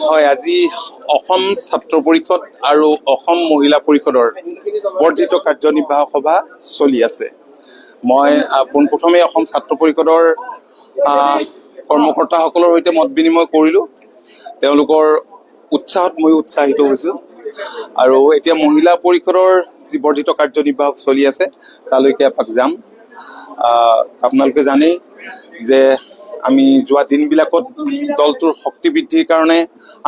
হয়, আজি অসম ছাত্ৰ পৰিষদ আৰু অসম মহিলা পৰিষদৰ বৰ্ধিত কাৰ্যনিৰ্বাহক সভা চলি আছে। মই পোনপ্ৰথমে অসম ছাত্ৰ পৰিষদৰ কৰ্মকৰ্তাসকলৰ সৈতে মত বিনিময় কৰিলোঁ। তেওঁলোকৰ উৎসাহত ময়ো উৎসাহিত হৈছোঁ। আৰু এতিয়া মহিলা পৰিষদৰ যি বৰ্ধিত কাৰ্যনিৰ্বাহক চলি আছে তালৈকে এপাক যাম। আপোনালোকে জানেই যে আমি যোৱা দিনবিলাকত দলটোৰ শক্তি বৃদ্ধিৰ কাৰণে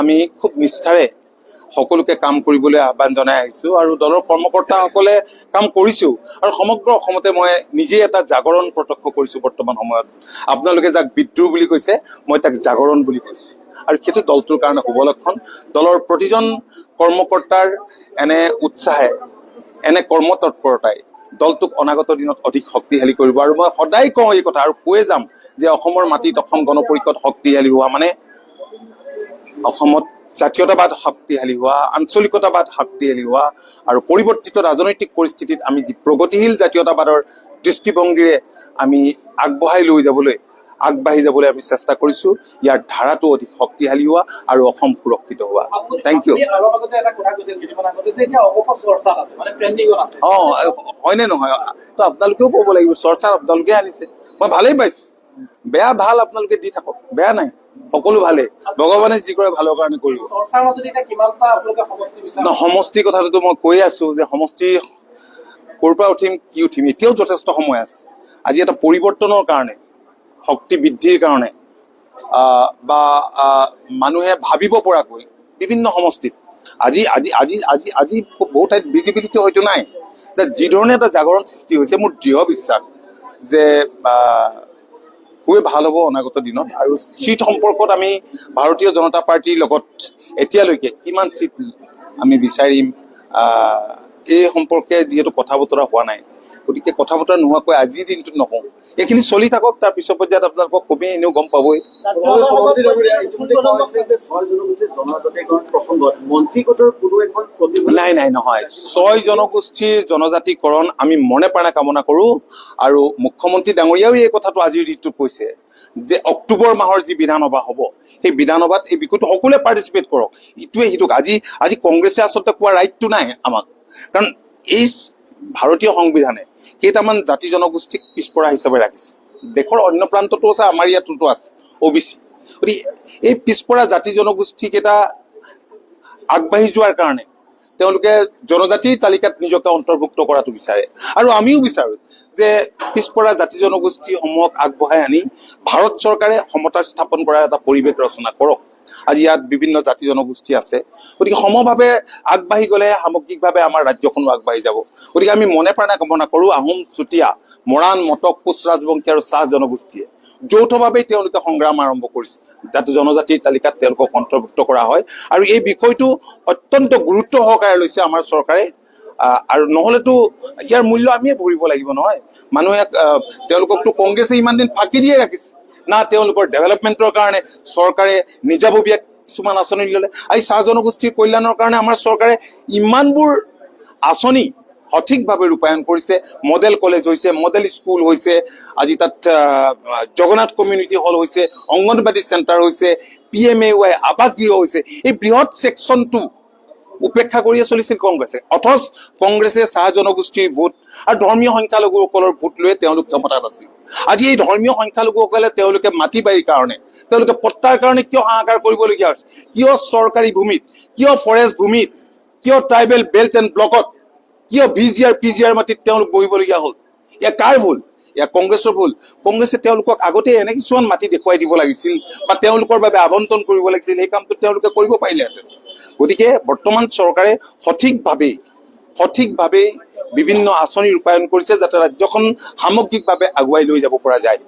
আমি খুব নিষ্ঠাৰে সকলোকে কাম কৰিবলৈ আহ্বান জনাই আহিছোঁ আৰু দলৰ কৰ্মকৰ্তাসকলে কাম কৰিছেও। আৰু সমগ্ৰ অসমতে মই নিজে এটা জাগৰণ প্ৰত্যক্ষ কৰিছোঁ। বৰ্তমান সময়ত আপোনালোকে যাক বিদ্ৰোহ বুলি কৈছে, মই তাক জাগৰণ বুলি কৈছোঁ। আৰু সেইটো দলটোৰ কাৰণে শুভ লক্ষণ। দলৰ প্ৰতিজন কৰ্মকৰ্তাৰ এনে উৎসাহে, এনে কৰ্মতৎপৰতাই দলটোক অনাগত দিনত অধিক শক্তিশালী কৰিব। আৰু মই সদায় কওঁ এই কথা আৰু কৈয়ে যাম যে অসমৰ মাটিত অসম গণ পৰিষদ শক্তিশালী হোৱা মানে অসমত জাতীয়তাবাদ শক্তিশালী হোৱা, আঞ্চলিকতাবাদ শক্তিশালী হোৱা আৰু পৰিৱৰ্তিত ৰাজনৈতিক পৰিস্থিতিত আমি যি প্ৰগতিশীল জাতীয়তাবাদৰ দৃষ্টিভংগীৰে আমি আগবাঢ়ি যাবলৈ আমি চেষ্টা কৰিছোঁ। ইয়াৰ ধাৰাটো অধিক শক্তিশালী হোৱা আৰু অসম সুৰক্ষিত হোৱা। Thank you. হয়নে নহয়? তো আপোনালোকেও ক'ব লাগিব, চৰ্চাত আপোনালোকে আনিছে, মই ভালেই পাইছোঁ। বেয়া ভাল আপোনালোকে দি থাকক, বেয়া নাই, সকলো ভালেই। ভগৱানে যি কৰে ভালৰ কাৰণে কৰিব। সমষ্টি কথাটোতো মই কৈ আছো যে সমষ্টি ক'ৰ পৰা উঠিম, কি উঠিম, এতিয়াও যথেষ্ট সময় আছে। আজি এটা পৰিৱৰ্তনৰ কাৰণে, শক্তি বৃদ্ধিৰ কাৰণে বা মানুহে ভাবিব পৰাকৈ বিভিন্ন সমষ্টিত আজি আজি আজি আজি আজি বহু ঠাইত ভিজিবিলিটি হয়তো নাই। যি ধৰণে এটা জাগৰণ সৃষ্টি হৈছে, মোৰ দৃঢ় বিশ্বাস যে খুবেই ভাল হ'ব অনাগত দিনত। আৰু চিট সম্পৰ্কত আমি ভাৰতীয় জনতা পাৰ্টীৰ লগত এতিয়ালৈকে কিমান চিট আমি বিচাৰিম এই সম্পৰ্কে যিহেতু কথা বতৰা হোৱা নাই, গতিকে কথা বতৰা নোহোৱাকৈ আজিৰ দিনটোত নকওঁ। এইখিনি চলি থাকক, তাৰ পিছৰ পৰ্যায়ত আপোনালোকক কমেই এনেও গম পাবই। নাই নাই নহয়, ৬ জনগোষ্ঠীৰ জনজাতিকৰণ আমি মনে প্ৰাণে কামনা কৰোঁ। আৰু মুখ্যমন্ত্ৰী ডাঙৰীয়াও এই কথাটো আজিৰ দিনটোত কৈছে যে অক্টোবৰ মাহৰ যি বিধানসভা হ'ব, সেই বিধানসভাত এই বিষয়টো সকলোৱে পাৰ্টিচিপেট কৰক, ইটোৱে সিটোক। আজি কংগ্ৰেছে আচলতে কোৱা ৰাইটটো নাই আমাক, কাৰণ এই ভাৰতীয় সংবিধানে কেইটামান জাতি জনগোষ্ঠীক পিছপৰা হিচাপে ৰাখিছে। দেশৰ অন্য প্ৰান্ততো আছে, আমাৰ ইয়াতোতো আছে OBC। গতিকে এই পিছপৰা জাতি জনগোষ্ঠী কেইটা আগবাঢ়ি যোৱাৰ কাৰণে তেওঁলোকে জনজাতিৰ তালিকাত নিজকে অন্তৰ্ভুক্ত কৰাটো বিচাৰে। আৰু আমিও বিচাৰোঁ যে পিছপৰা জাতি জনগোষ্ঠীসমূহক আগবঢ়াই আনি ভাৰত চৰকাৰে সমতা স্থাপন কৰাৰ এটা পৰিৱেশ ৰচনা কৰক। আজি ইয়াত বিভিন্ন জাতি জনগোষ্ঠী আছে, গতিকে সমভাৱে আগবাঢ়ি গ'লে সামগ্ৰিকভাৱে আমাৰ ৰাজ্যখনো আগবাঢ়ি যাব। গতিকে আমি মনে প্ৰাণে কামনা কৰোঁ, আহোম, চুতীয়া, মৰাণ, মটক, কোচ ৰাজবংশী আৰু চাহ জনগোষ্ঠীয়ে যৌথভাৱেই তেওঁলোকে সংগ্ৰাম আৰম্ভ কৰিছে যাতে জনজাতিৰ তালিকাত তেওঁলোকক অন্তৰ্ভুক্ত কৰা হয়। আৰু এই বিষয়টো অত্যন্ত গুৰুত্ব সহকাৰে লৈছে আমাৰ চৰকাৰে। আৰু নহ'লেতো ইয়াৰ মূল্য আমিয়ে ভৰিব লাগিব নহয়। মানুহে তেওঁলোককতো কংগ্ৰেছে ইমান দিন ফাঁকি দিয়ে ৰাখিছে না, তেওঁলোকৰ ডেভেলপমেণ্টৰ কাৰণে চৰকাৰে নিজাববীয়া কিছুমান আঁচনি ল'লে। আজি চাহ জনগোষ্ঠীৰ কল্যাণৰ কাৰণে আমাৰ চৰকাৰে ইমানবোৰ আঁচনি সঠিকভাৱে ৰূপায়ণ কৰিছে। মডেল কলেজ হৈছে, মডেল স্কুল হৈছে, আজি তাত জগন্নাথ কমিউনিটি হল হৈছে, অংগনবাদী চেণ্টাৰ হৈছে, PMAY আৱাস গৃহ হৈছে। এই বৃহৎ ছেকশ্যনটো উপেক্ষা কৰিয়ে চলিছিল কংগ্ৰেছে। অথচ কংগ্ৰেছে চাহ জনগোষ্ঠীৰ ভোট আৰু ধৰ্মীয় সংখ্যালঘুসকলৰ ভোট লৈ তেওঁলোক ক্ষমতাত আছিল। আজি এই ধৰ্মীয় সংখ্যালঘুসকলে তেওঁলোকে মাটি বাৰীৰ কাৰণে, তেওঁলোকে পট্টাৰ কাৰণে কিয় হাহাকাৰ কৰিবলগীয়া হৈছে? কিয় চৰকাৰী ভূমিত, কিয় ফৰেষ্ট ভূমিত, কিয় ট্ৰাইবেল বেল্ট এণ্ড ব্লকত, কিয় VGR PGR মাটিত তেওঁলোক বহিবলগীয়া হ'ল? এয়া কাৰ ভুল? এয়া কংগ্ৰেছৰ ভুল। কংগ্ৰেছে তেওঁলোকক আগতে এনে কিছুমান মাটি দেখুৱাই দিব লাগিছিল বা তেওঁলোকৰ বাবে আবণ্টন কৰিব লাগিছিল, সেই কামটো তেওঁলোকে কৰিব পাৰিলেহেঁতেন। গতিকে বৰ্তমান চৰকাৰে সঠিকভাৱে বিভিন্ন আঁচনি ৰূপায়ণ কৰিছে যাতে ৰাজ্যখন সামগ্ৰিকভাৱে আগুৱাই লৈ যাব পৰা যায়।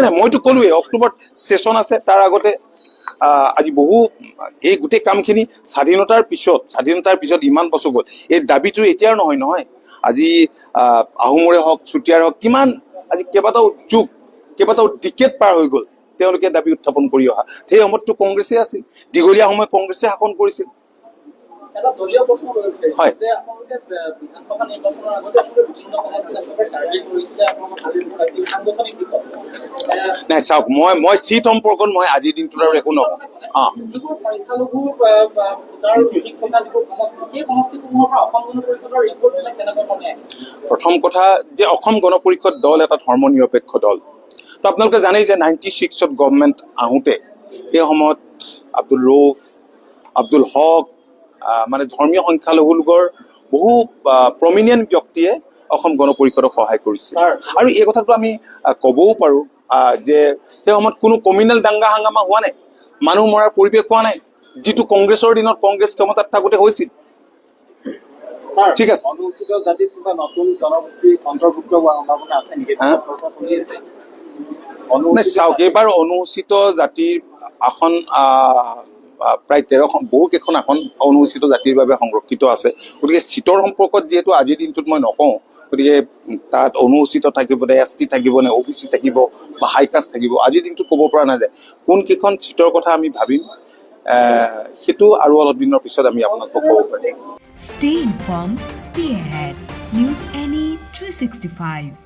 নাই, মইতো ক'লোৱেই অক্টোবৰত ছেছন আছে। তাৰ আগতে আজি এই গোটেই কামখিনি স্বাধীনতাৰ পিছত ইমান বছৰ গ'ল। এই দাবীটো এতিয়াৰ নহয়। আজি আহোমৰে হওক, চুতীয়াৰ হওক, কিমান আজি কেইবাটাও ডিকেড পাৰ হৈ গ'ল তেওঁলোকে দাবী উত্থাপন কৰি অহা। সেই সময়ততো কংগ্ৰেছে আছিল, দীঘলীয়া সময় কংগ্ৰেছে শাসন কৰিছিল। এটা দলীয় প্ৰশ্ন কৰিব বিচাৰিছো হয়। যে আপোনালোকে বিধানসভা নিৰ্বাচনৰ আগতে আপোনালোকে বিভিন্ন সমষ্টিত আচলতে চাৰ্ভে কৰিছিলে, আপোনালোকৰ ভাল ৰিপৰ্ট আছিল সাংগঠনিক দিশত। নাই চাওক, মই চিট সম্পৰ্কত মই আজিৰ দিনটোত আৰু একো নকওঁ। যিবোৰ সংখ্যালঘু ভোটাৰ অধিক থকা যিবোৰ সমষ্টি, সেই সমষ্টিসমূহৰ পৰা অসম গণ পৰিষদৰ ৰিপৰ্টবিলাক কেনেকুৱা ধৰণে আহিছে? প্ৰথম কথা যে অসম গণ পৰিষদ দল এটা ধৰ্ম নিৰপেক্ষ দল। তো আপোনালোকে জানেই যে 96ত গভৰ্ণমেণ্ট আহোঁতে সেই সময়ত আব্দুল ৰৌফ, আব্দুল হক, মানে ধৰ্মীয় সংখ্যালঘুলোকৰ বহু প্ৰমিনিয়েণ্ট ব্যক্তিয়ে অসম গণ পৰিষদক সহায় কৰিছিল। আৰু এই কথাটো আমি ক'বও পাৰোঁ যে সেই সময়ত কোনো কমিউনেল দাংগা হাংগামা হোৱা নাই, মানুহ মৰাৰ পৰিৱেশ হোৱা নাই, যিটো কংগ্ৰেছৰ দিনত কংগ্ৰেছ ক্ষমতাত থাকোঁতে হৈছিল। ঠিক আছে। অনুসূচিত জাতিত কিবা নতুন জনগোষ্ঠী অন্তৰ্ভুক্ত হোৱাৰ সম্ভাৱনা আছে নেকি? চাওক, এইবাৰ অনুসূচিত জাতিৰ আসন প্ৰায় 13খন, বহু কেইখন আসন অনুসূচিত জাতিৰ বাবে সংৰক্ষিত আছে। গতিকে চিটৰ সম্পৰ্কত যিহেতু আজিৰ দিনটোত মই নকওঁ, গতিকে তাত অনুসূচিত থাকিব নে, ST থাকিব নে, OBC থাকিব বা হাইকাষ্ট থাকিব, আজিৰ দিনটোত ক'ব পৰা নাযায়। কোনকেইখন চিটৰ কথা আমি ভাবিম সেইটো আৰু অলপ দিনৰ পিছত আমি আপোনালোকক ক'ব পাৰিম। Stay informed, stay ahead. News NE 365.